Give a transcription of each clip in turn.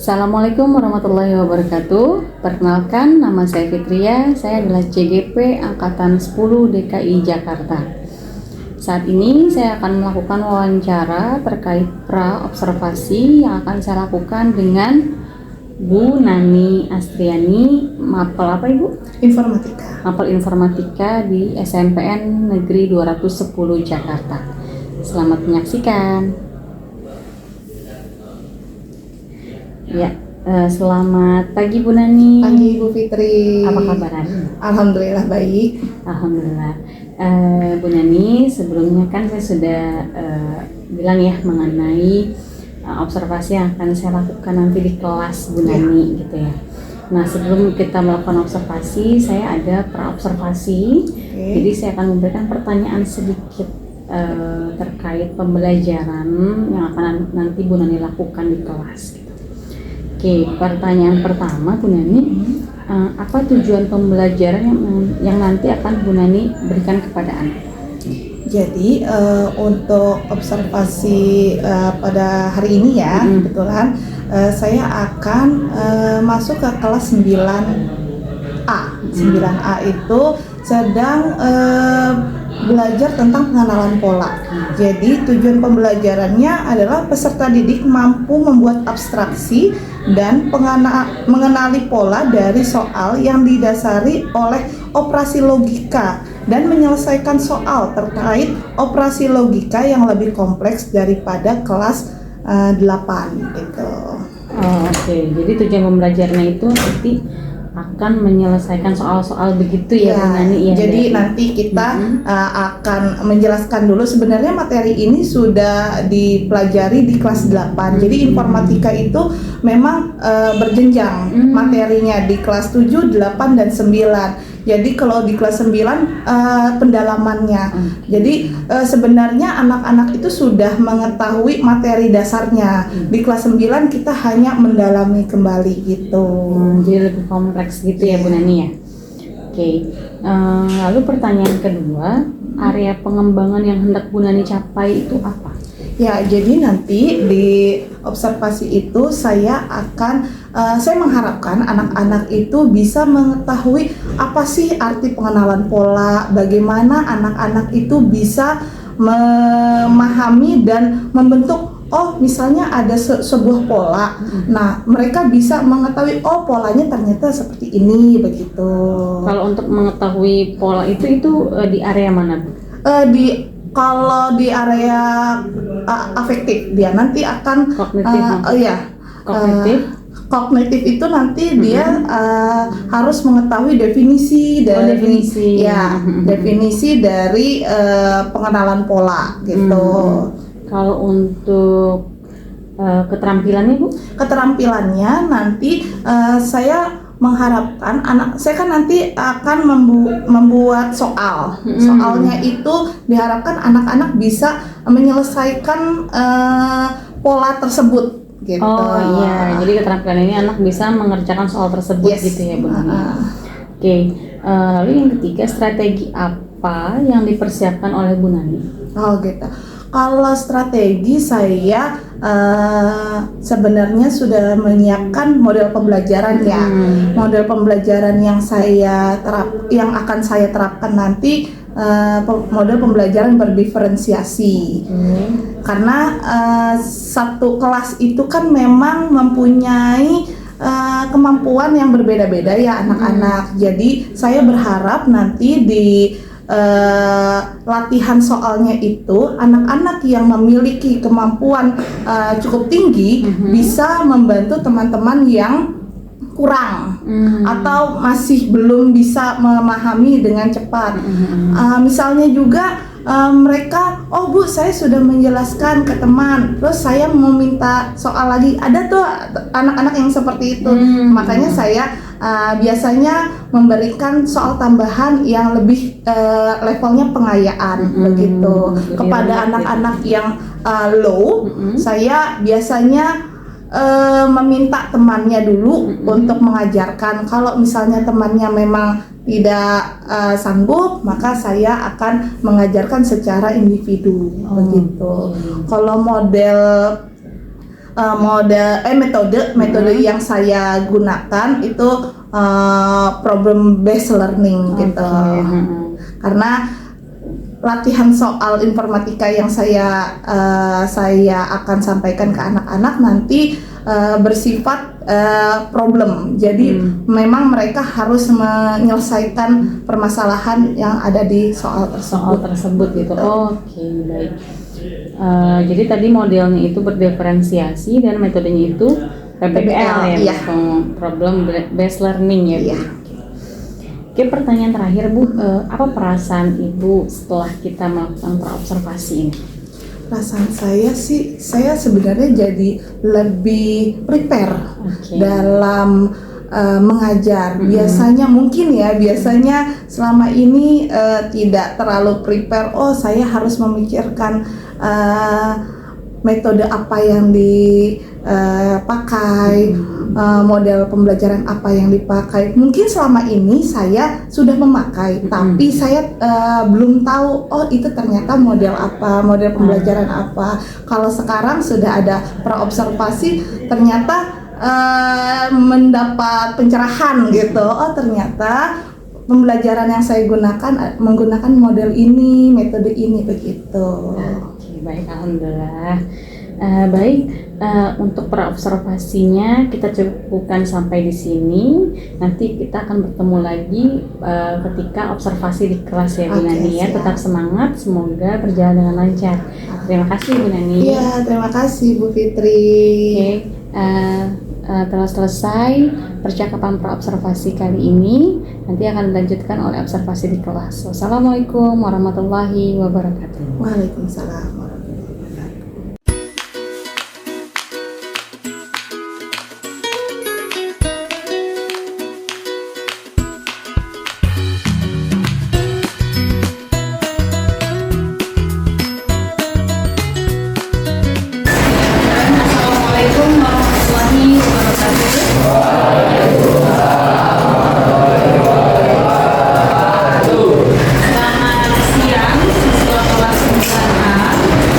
Assalamualaikum warahmatullahi wabarakatuh. Perkenalkan, nama saya Fitria. Saya adalah CGP Angkatan 10 DKI Jakarta. Saat ini saya akan melakukan wawancara terkait pra-observasi yang akan saya lakukan dengan Bu Nani Astriani, mapel apa Ibu? Informatika. Mapel Informatika di SMPN Negeri 210 Jakarta. Selamat menyaksikan. Ya, selamat pagi Bu Nani. Pagi Bu Fitri. Apa kabar? Alhamdulillah baik. Alhamdulillah. Bu Nani, sebelumnya kan saya sudah bilang ya mengenai observasi yang akan saya lakukan nanti di kelas Bu Nani gitu ya. Nah, sebelum kita melakukan observasi, saya ada pra-observasi. Jadi saya akan memberikan pertanyaan sedikit terkait pembelajaran yang akan nanti Bu Nani lakukan di kelas. Oke, pertanyaan pertama Bu Nani, apa tujuan pembelajaran yang nanti akan Bu Nani berikan kepada anak? Jadi untuk observasi pada hari ini ya, kebetulan saya akan masuk ke kelas 9A. 9A itu sedang belajar tentang pengenalan pola. Jadi tujuan pembelajarannya adalah peserta didik mampu membuat abstraksi dan mengenali pola dari soal yang didasari oleh operasi logika dan menyelesaikan soal terkait operasi logika yang lebih kompleks daripada kelas 8 gitu. Oke. Jadi tujuan pembelajarannya itu nanti akan menyelesaikan soal-soal begitu ya Bu Nani ya. Jadi nanti kita akan menjelaskan dulu sebenarnya materi ini sudah dipelajari di kelas 8. Jadi informatika itu memang berjenjang materinya di kelas 7, 8 dan 9. Jadi kalau di kelas 9 pendalamannya. Jadi sebenarnya anak-anak itu sudah mengetahui materi dasarnya. Di kelas 9 kita hanya mendalami kembali gitu. Jadi lebih kompleks gitu ya Bu Nani ya. Oke. Lalu pertanyaan kedua, area pengembangan yang hendak Bu Nani capai itu apa? Ya, jadi nanti di observasi itu saya mengharapkan anak-anak itu bisa mengetahui apa sih arti pengenalan pola, bagaimana anak-anak itu bisa memahami dan membentuk, oh misalnya ada sebuah pola, nah mereka bisa mengetahui, oh polanya ternyata seperti ini, begitu. Kalau untuk mengetahui pola itu di area mana Bu? Kalau di area afektif dia nanti akan kognitif. Kognitif itu nanti dia harus mengetahui definisi dari definisi dari pengenalan pola gitu. Kalau untuk keterampilannya Bu? Keterampilannya nanti saya mengharapkan saya kan nanti akan membuat soal. Soalnya itu diharapkan anak-anak bisa menyelesaikan pola tersebut gitu. Oh iya, jadi keterampilan ini anak bisa mengerjakan soal tersebut gitu ya Bu Nani. Oke, lalu yang ketiga, strategi apa yang dipersiapkan oleh Bu Nani? Oh gitu. Kalau strategi saya sebenarnya sudah menyiapkan model pembelajaran ya. Model pembelajaran yang akan saya terapkan nanti model pembelajaran berdiferensiasi. Karena satu kelas itu kan memang mempunyai kemampuan yang berbeda-beda ya anak-anak. Jadi saya berharap nanti di latihan soalnya itu anak-anak yang memiliki kemampuan cukup tinggi bisa membantu teman-teman yang kurang atau masih belum bisa memahami dengan cepat. Misalnya juga mereka, oh Bu saya sudah menjelaskan ke teman, terus saya mau minta soal lagi. Ada tuh anak-anak yang seperti itu. Makanya saya biasanya memberikan soal tambahan yang lebih levelnya pengayaan begitu kepada anak-anak yang low. Saya biasanya meminta temannya dulu untuk mengajarkan. Kalau misalnya temannya memang tidak sanggup, maka saya akan mengajarkan secara individu begitu. Kalau model metode yang saya gunakan itu problem based learning gitu. Karena latihan soal informatika yang saya akan sampaikan ke anak-anak nanti bersifat problem. Jadi memang mereka harus menyelesaikan permasalahan yang ada di soal tersebut gitu. Oke, baik. Jadi tadi modelnya itu berdiferensiasi dan metodenya itu PBL ya, iya. problem based learning ya. Iya. Oke, pertanyaan terakhir Bu, apa perasaan Ibu setelah kita melakukan praobservasi ini? Perasaan saya sih, saya sebenarnya jadi lebih prepare dalam mengajar. Biasanya selama ini tidak terlalu prepare. Oh, saya harus memikirkan metode apa yang dipakai, model pembelajaran apa yang dipakai. Mungkin selama ini saya sudah memakai, tapi saya belum tahu. Oh, itu ternyata model apa, model pembelajaran apa. Kalau sekarang sudah ada praobservasi, ternyata mendapat pencerahan gitu. Oh, ternyata pembelajaran yang saya gunakan menggunakan model ini, metode ini begitu. Oke, baik, alhamdulillah. Untuk praobservasinya kita cukupkan sampai di sini. Nanti kita akan bertemu lagi ketika observasi di kelas ya Bu Nani ya. Tetap semangat, semoga berjalan dengan lancar. Terima kasih Bu Nani. Iya, terima kasih Bu Fitri. Oke, telah selesai percakapan praobservasi kali ini. Nanti akan dilanjutkan oleh observasi di kelas. Wassalamualaikum warahmatullahi wabarakatuh. Waalaikumsalam. Assalamualaikum warahmatullahi wabarakatuh. Selamat siang siswa kelas 9A.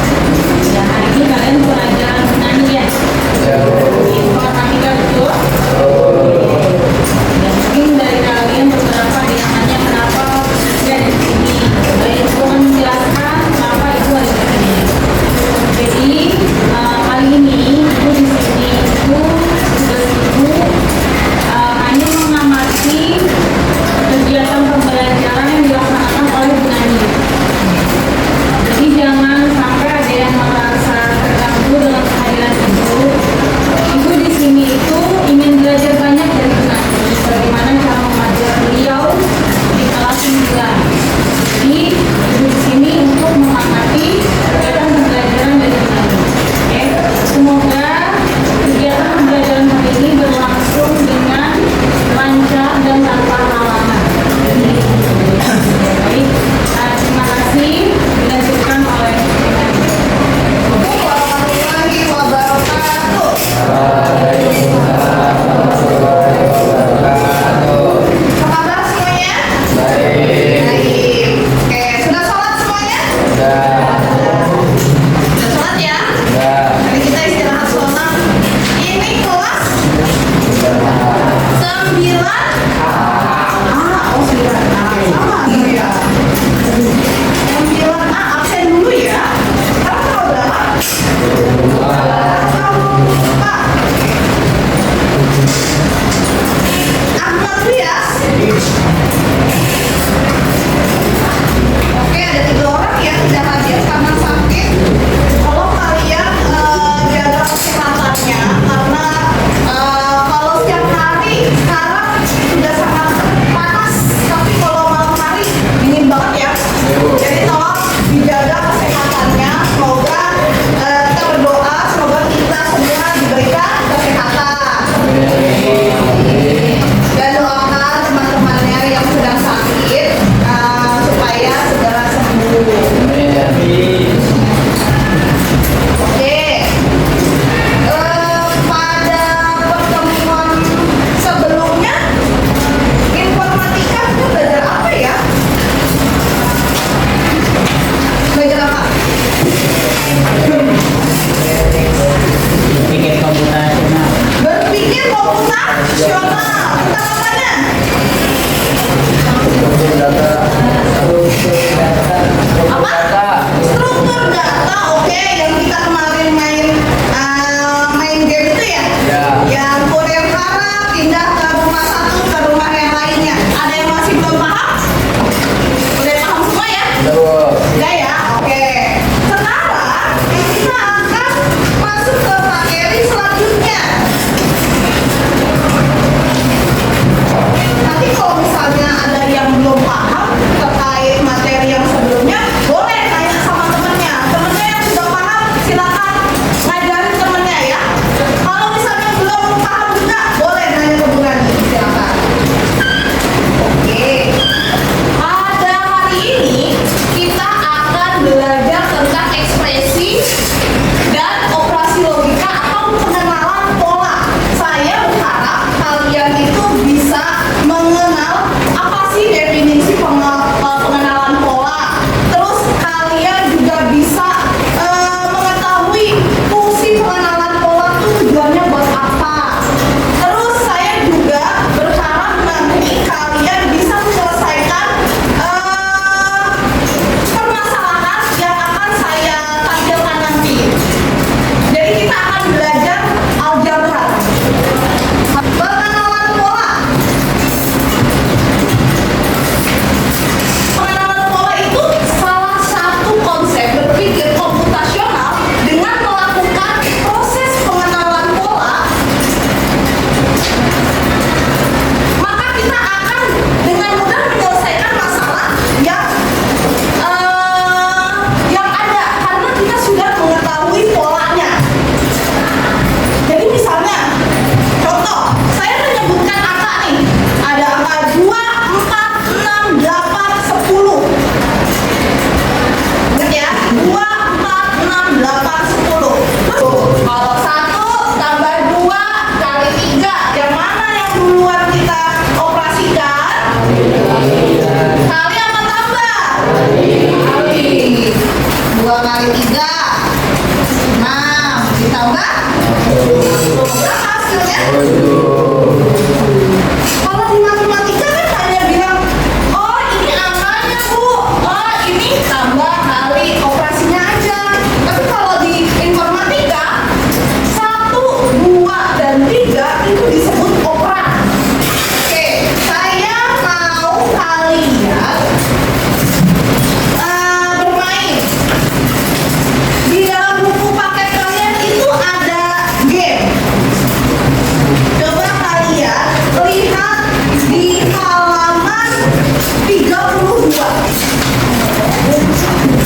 dua.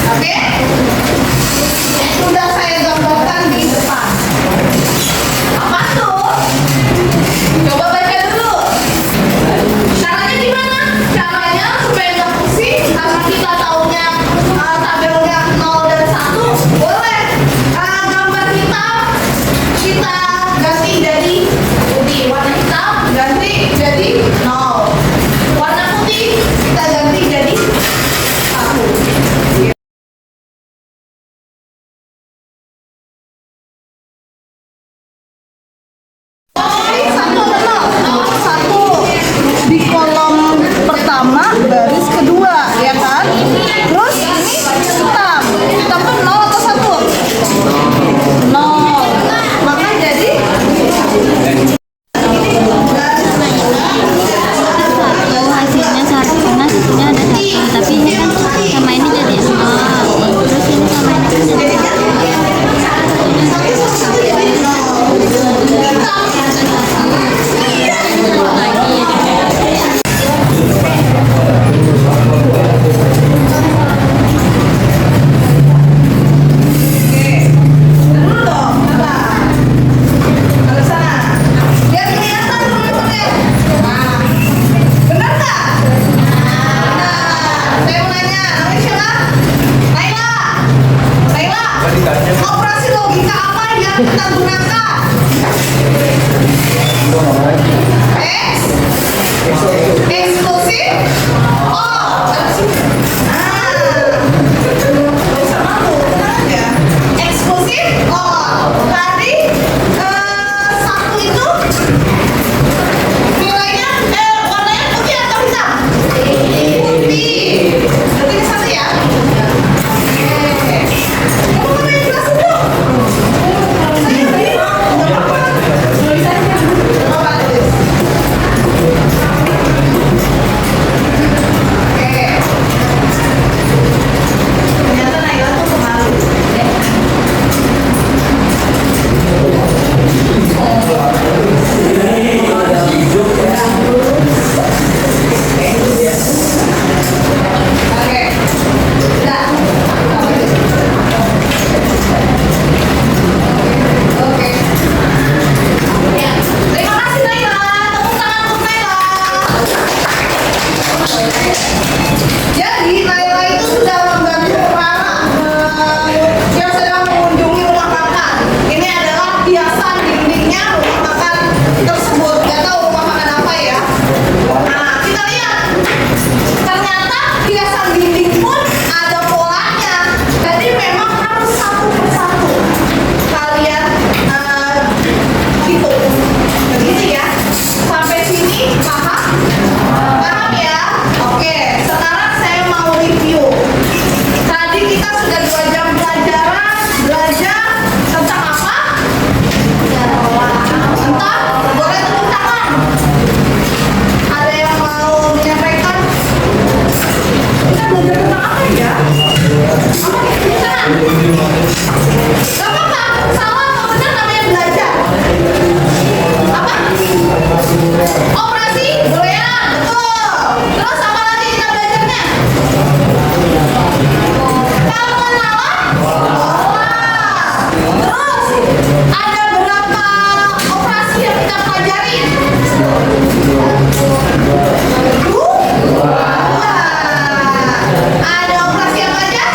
Oke? Sudah saya gambarkan di depan. Apa tuh? Coba baca dulu. Caranya gimana? Caranya supaya nggak pusing, karena kita taunya tabelnya 0 dan 1, boleh gambar hitam kita ganti jadi putih, warna hitam ganti jadi 0, warna putih kita ganti jadi 1. Satu atau nol? Satu di kolom pertama baris kedua, ya kan? Terus ini hitam, hitam tuh nol atau satu? Nol. Maka jadi satu hasilnya satu karena satunya ada satu, tapi ini kan sama ini jadi nol, terus ini sama ini kan jadi dulu dong, ke sana. Biar kelihatan teman-teman. Nah, benar nggak? Benar. Saya mau nanya, namanya siapa? Naila. Naila. Operasi logika apa yang kita gunakan? X. Eksklusif. Oh, apa sih? Nggak usah malu, tenang aja. Eksklusif. Oh, tadi satu itu nilainya warnanya putih atau hitam? Putih. Berarti ini satu ya? Oke. Kamu mana yang jelasin dong? Saya tadi nggak apa-apa. Coba tulis. Oke. Ternyata Naila tuh pemalu. Oke. Udah. Oke. Ya. Terima kasih Naila. Tepuk tangan untuk Naila. Jadi Naila itu sudah membantu orang yang sedang mengunjungi rumah makan. Ini adalah hiasan dindingnya rumah makan tersebut. Gak tahu rumah makan apa ya. Nah, kita lihat. Ternyata hiasan dinding pun ada polanya. Jadi memang harus satu persatu kalian hitung. Begitu ya. Sampai sini paham? Paham ya? Oke, sekarang saya mau review. Tadi kita sudah 2 jam belajar tentang apa? Tentang, boleh tepuk tangan. Ada yang mau menyampaikan? Kita belajar tentang apa ya? Apa kita? Gak apa-apa, salah atau benar namanya belajar. Apa? Operasi golean, betul. Terus apa lagi kita belajarnya? Pengenalan bola. Terus ada berapa operasi yang kita pelajari? Dua. Ada operasi apa aja?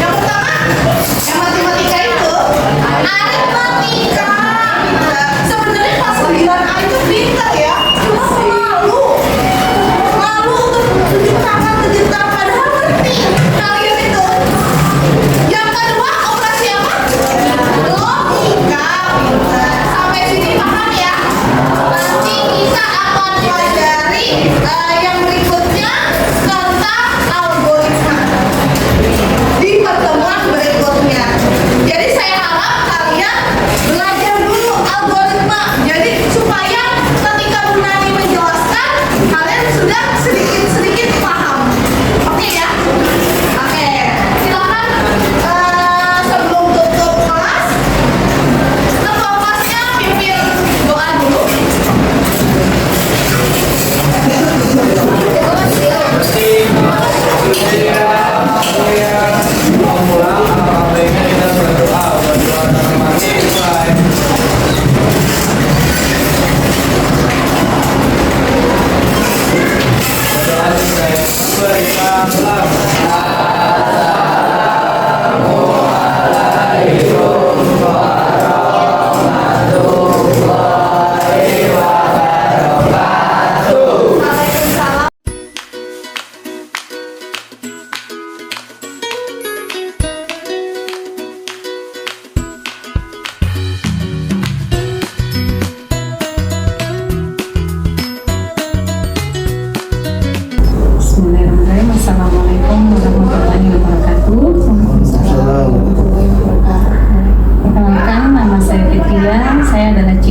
Yang pertama, yang matematika itu aritmatika. Sebenarnya pas 9A itu pintar ya. Cuma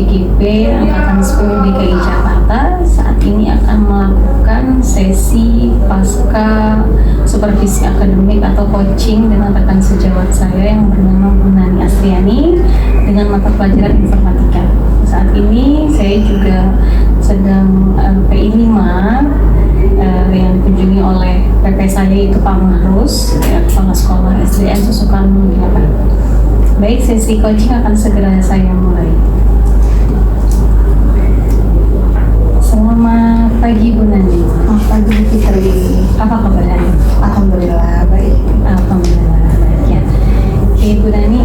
CKP Angkatan 10 DKI Jakarta saat ini akan melakukan sesi pasca supervisi akademik atau coaching dengan rekan sejawat saya yang bernama Bu Nani Astriani dengan mata pelajaran informatika. Saat ini saya juga sedang PI 5 yang dikunjungi oleh PP saya itu Pak Mahrus, Kepala Sekolah SDN Susukarno 8. Baik, sesi coaching akan segera saya mulai. Selamat pagi Bu Nani. Selamat pagi Bu Fitri. Apa kabarnya? Alhamdulillah baik. Alhamdulillah baik ya. Oke Bu Nani,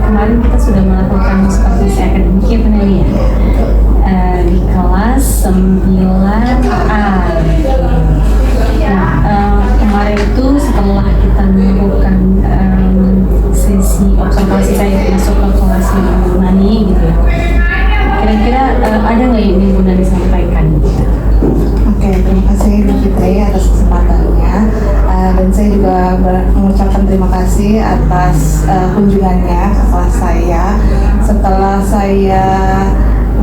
kemarin kita sudah melakukan supervisi akademik ya Bu Nani ya. Di kelas 9A. Nah, kemarin itu setelah kita melakukan sesi observasi saya masuk ke kelas Bu Nani gitu ya. Kira-kira ada nggak yang ingin Bu Nani sampaikan? Oke, terima kasih Bu Fitri atas kesempatannya, dan saya juga mengucapkan terima kasih atas kunjungannya ke kelas saya. Setelah saya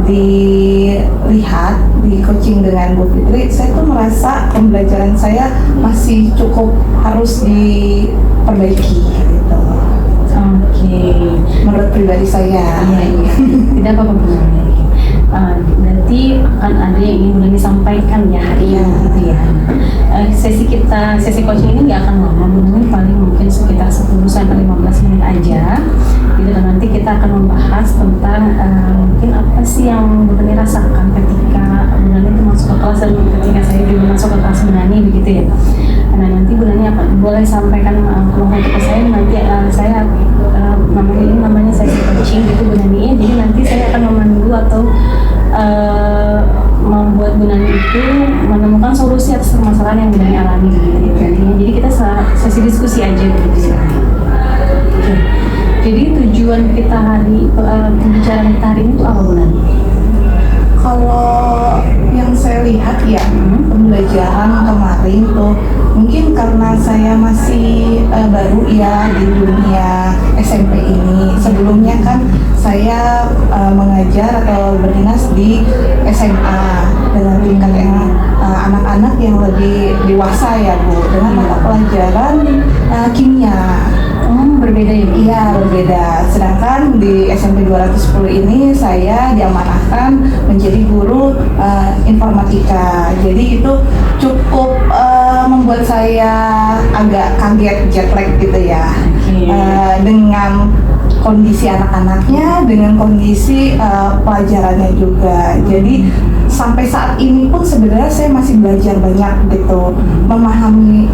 dilihat di coaching dengan Bu Fitri, saya tuh merasa pembelajaran saya masih cukup harus diperbaiki gitu. Oke. Menurut pribadi saya. Iya. Tidak apa-apa Bu Nani. Berarti akan ada yang ingin Bu Nani sampaikan ya hari ini gitu ya. Sesi coaching ini nggak akan lama Bu Nani, paling mungkin sekitar 10 sampai 15 menit aja. Gitu, dan nanti kita akan membahas tentang mungkin apa sih yang Bu Nani rasakan ketika Bu Nani itu masuk ke kelas dan ketika saya juga masuk ke kelas Bu Nani begitu ya. Nah nanti Bu Nani boleh sampaikan keluhan ke saya, nanti saya namanya sesi coaching gitu Bu Nani ya. Jadi nanti saya akan memandu atau membuat Bu Nani itu menemukan solusi atas permasalahan yang Bu Nani alami gitu ya. Jadi kita sesi diskusi aja gitu ya. Oke. Jadi tujuan kita pembicaraan kita hari ini itu apa Bu Nani? Kalau yang saya lihat ya, pembelajaran kemarin tuh mungkin karena saya masih baru ya di dunia SMP ini. Sebelumnya kan saya mengajar atau berdinas di SMA dengan tingkat yang anak-anak yang lebih dewasa ya Bu, dengan mata pelajaran kimia. Berbeda ya? Iya, berbeda. Sedangkan di SMP 210 ini saya diamanahkan menjadi guru informatika. Jadi itu cukup membuat saya agak kaget, jet lag gitu ya. Dengan kondisi anak-anaknya, dengan kondisi pelajarannya juga. Jadi sampai saat ini pun sebenarnya saya masih belajar banyak gitu, memahami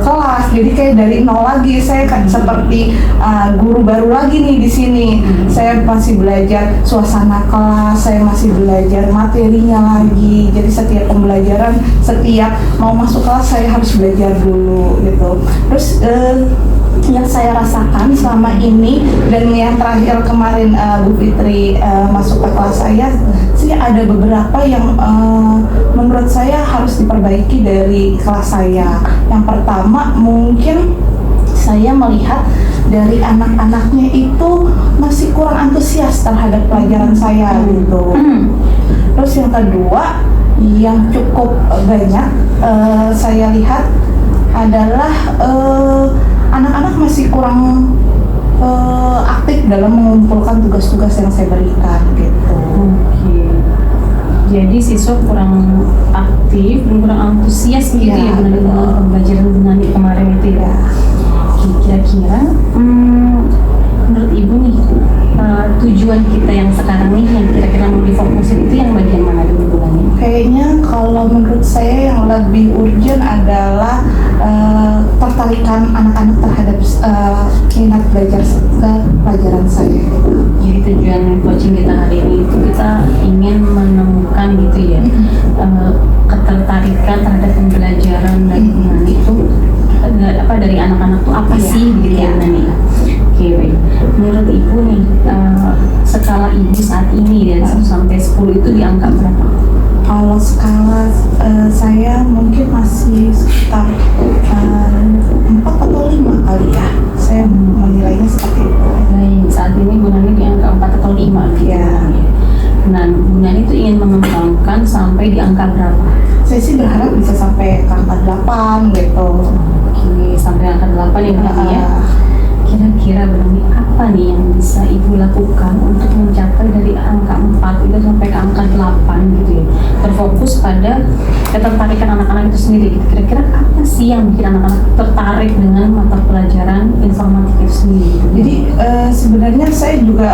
kelas. Jadi kayak dari nol lagi, saya kan seperti guru baru lagi nih di sini. Saya masih belajar suasana kelas, saya masih belajar materinya lagi. Jadi setiap pembelajaran, setiap mau masuk kelas saya harus belajar dulu gitu. Terus yang saya rasakan selama ini dan yang terakhir kemarin Bu Fitri masuk ke kelas saya sih ada beberapa yang menurut saya harus diperbaiki dari kelas saya. Yang pertama mungkin saya melihat dari anak-anaknya itu masih kurang antusias terhadap pelajaran saya gitu. Terus yang kedua yang cukup banyak saya lihat adalah anak-anak masih kurang aktif dalam mengumpulkan tugas-tugas yang saya berikan gitu. Oke. Jadi siswa kurang aktif dan kurang antusias gitu ya dengan pembelajaran Bu Nani kemarin itu ya. Kira-kira menurut Ibu nih tujuan kita yang sekarang nih yang kira-kira mau difokusin itu yang bagian mana dulu Bu Nani? Kayaknya kalau menurut saya yang lebih urgent adalah tertarikan anak-anak terhadap minat belajar ke pelajaran saya. Jadi tujuan coaching kita hari ini itu kita ingin menemukan gitu ya ketertarikan terhadap pembelajaran dari Bu Nani itu dari anak-anak tuh apa sih gitu ya Bu Nani? Oke, baik. Menurut Ibu nih skala Ibu saat ini dari 1 sampai 10 itu di angka berapa? Kalau skala saya mungkin masih sekitar 4 atau 5 kali ya. Saya menilainya seperti itu. Baik, saat ini Bu Nani di angka 4 atau 5 gitu. Ya. 8 ya Bu ya. Kira-kira Bunani apa nih yang bisa Ibu lakukan untuk mencapai dari angka 4 itu sampai ke angka 8 gitu ya? Terfokus pada ketertarikan anak-anak itu sendiri gitu. Kira-kira apa sih yang bikin anak-anak tertarik dengan mata pelajaran informatika itu sendiri gitu? Jadi sebenarnya saya juga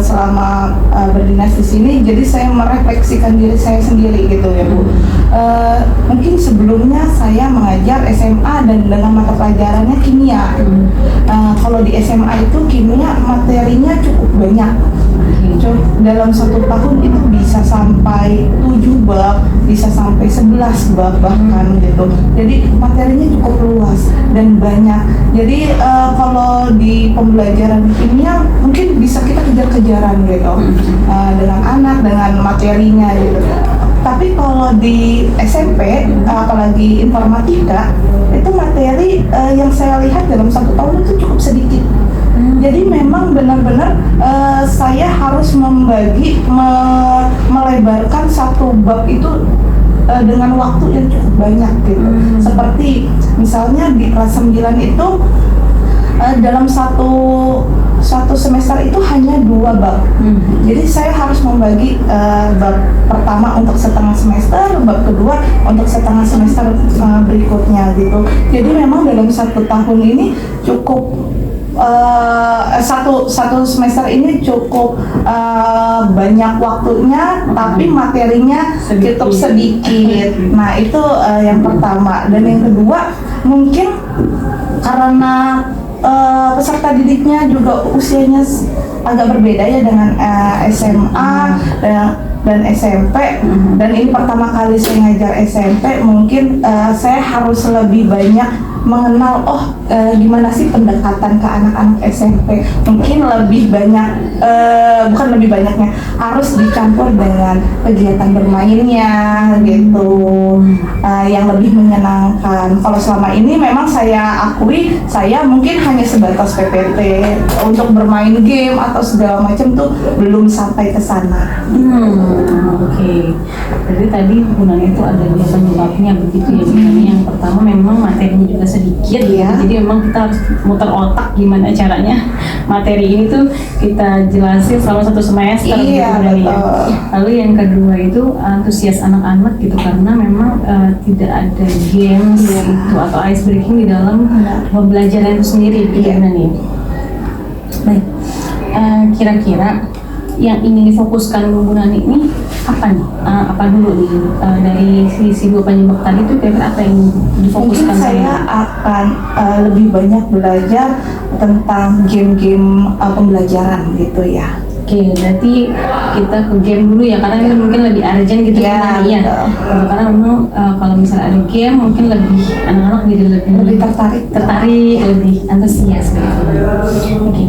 selama berdinas di sini, jadi saya merefleksikan diri saya sendiri gitu ya Bu. Mungkin sebelumnya saya mengajar SMA dan dengan mata pelajarannya kimia. Kalau di SMA itu kimia materinya cukup banyak. Dalam 1 tahun itu bisa sampai 7 bab, bisa sampai 11 bab bahkan gitu. Jadi materinya cukup luas dan banyak. Jadi kalau di pembelajaran kimia mungkin bisa kita kejar-kejaran gitu dengan anak, dengan materinya gitu. Tapi kalau di SMP, apalagi informatika, itu materi yang saya lihat dalam 1 tahun itu cukup sedikit. Jadi memang benar-benar saya harus melebarkan 1 bab itu dengan waktu yang cukup banyak gitu. Seperti misalnya di kelas 9 itu dalam satu semester itu hanya 2 bab. Jadi saya harus membagi bab pertama untuk setengah semester, bab kedua untuk setengah semester berikutnya gitu. Jadi memang dalam 1 tahun ini cukup satu semester ini cukup banyak waktunya, tapi materinya cukup sedikit. Nah itu yang pertama. Dan yang kedua mungkin karena peserta didiknya juga usianya agak berbeda ya dengan SMA dan SMP. Dan ini pertama kali saya ngajar SMP, mungkin saya harus lebih banyak mengenal gimana sih pendekatan ke anak-anak SMP. Mungkin lebih banyak, bukan lebih banyaknya, harus dicampur dengan kegiatan bermainnya gitu, yang lebih menyenangkan. Kalau selama ini memang saya akui saya mungkin hanya sebatas PPT untuk bermain game atau segala macam tuh belum sampai ke sana. Oke. Jadi tadi Bunani itu ada 2 penyebabnya begitu ya. Yang pertama memang materinya juga sedikit ya. Jadi memang kita harus muter otak gimana caranya materi ini tuh kita jelasin selama 1 semester gitu ya. Lalu yang kedua itu antusias anak-anak gitu, karena memang tidak ada games gitu atau ice breaking di dalam pembelajaran itu sendiri gitu ya. Baik. Kira-kira yang ingin difokuskan Bu Nani ini apa nih? Apa dulu nih dari sisi 2 penyebab tadi itu kira-kira apa yang difokuskan? Mungkin saya akan lebih banyak belajar tentang game-game pembelajaran gitu ya. Oke, berarti kita ke game dulu ya, karena ini mungkin lebih urgent gitu ya. Karena memang kalau misalnya ada game mungkin lebih anak-anak jadi lebih tertarik, lebih antusias gitu. Oke,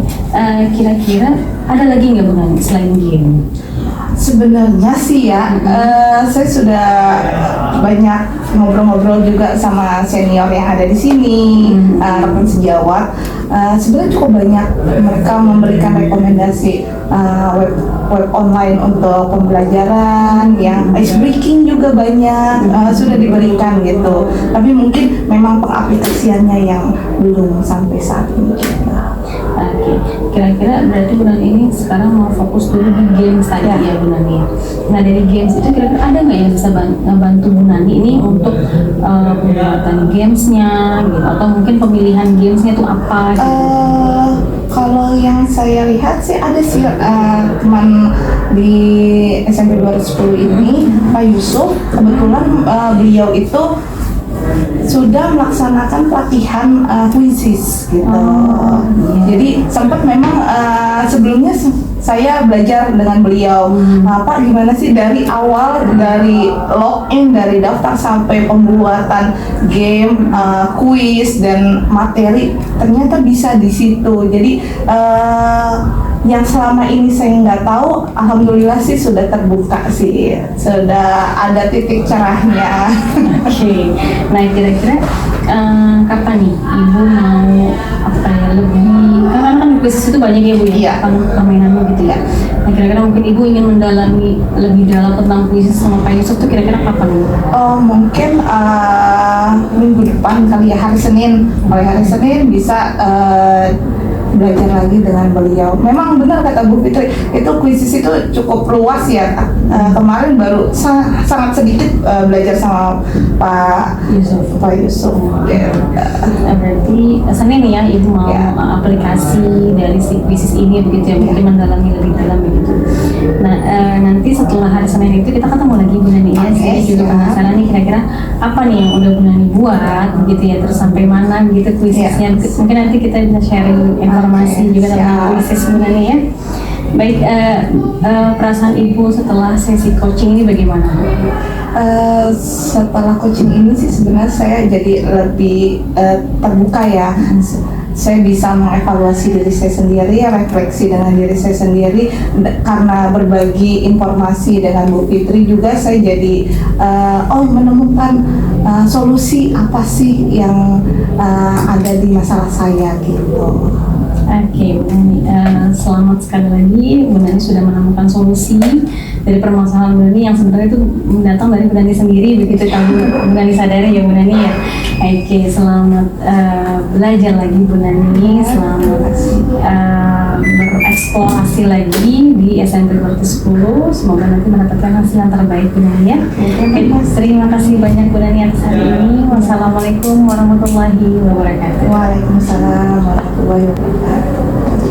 kira-kira ada lagi nggak Bu Nani selain game? Sebenarnya sih ya, saya sudah banyak ngobrol-ngobrol juga sama senior yang ada di sini, rekan sejawat. Sebenarnya cukup banyak mereka memberikan rekomendasi web online untuk pembelajaran, yang ice breaking juga banyak sudah diberikan gitu. Tapi mungkin memang pengaplikasiannya yang belum sampai saat ini juga. Oke, kira-kira berarti bulan ini sekarang mau fokus dulu di games tadi ya Bu Nani. Nah dari games itu kira-kira ada nggak yang bisa bantu Bu Nani ini untuk pembuatan gamesnya gitu, atau mungkin pemilihan gamesnya itu apa gitu? Kalau yang saya lihat sih ada sih teman di SMP 210 ini, Pak Yusuf, kebetulan beliau itu sudah melaksanakan pelatihan quizzes gitu. Jadi sempat memang sebelumnya saya belajar dengan beliau. Pak gimana sih dari awal, dari login, dari daftar sampai pembuatan game, quiz dan materi, ternyata bisa di situ. Jadi yang selama ini saya nggak tahu, alhamdulillah sih sudah terbuka sih, sudah ada titik cerahnya. Oke, nah kira-kira kapan nih Ibu mau apa ya lebih, karena kan bisnis itu banyak ya Bu ya, permainannya gitu ya. Nah, kira-kira mungkin Ibu ingin mendalami lebih dalam tentang puisi sama Pak Yusuf tuh kira-kira kapan Bu? Oh, mungkin minggu depan kali ya, hari Senin. Mulai hari Senin bisa belajar lagi dengan beliau. Memang benar kata Bu Fitri, itu kuisis itu cukup luas ya. Kemarin baru sangat sedikit belajar sama Pak Yusuf. Berarti Senin ya Ibu mau Ya. aplikasi dari si kuisis ini begitu ya, mungkin mendalami lebih dalam begitu. Nah, nanti setelah hari Senin itu kita ketemu lagi Bu Nani ya. Oke, Saya juga siap. penasaran nih kira-kira apa nih yang udah Bu Nani buat begitu ya, terus sampai mana gitu kuisisnya. Mungkin nanti kita bisa sharing informasi Oke, juga tentang siap. kuisis Bu Nani ya. Baik, perasaan Ibu setelah sesi coaching ini bagaimana? Setelah coaching ini sih sebenarnya saya jadi lebih terbuka ya. Saya bisa mengevaluasi diri saya sendiri, refleksi dengan diri saya sendiri. Karena berbagi informasi dengan Bu Fitri juga saya jadi menemukan solusi apa sih yang ada di masalah saya gitu. Oke, Bu Nani, selamat sekali lagi Bu Nani sudah menemukan solusi dari permasalahan Bu Nani yang sebenarnya itu datang dari Bu Nani sendiri, begitu kan Bu Nani sadari ya Bu Nani ya. Oke, selamat belajar lagi Bu Nani, selamat bereksplorasi lagi di SMP 210. Semoga nanti mendapatkan hasil yang terbaik Bu Nani ya. Oke, terima kasih banyak Bu Nani atas hari ini. Wassalamualaikum warahmatullahi wabarakatuh. Waalaikumsalam warahmatullahi wabarakatuh.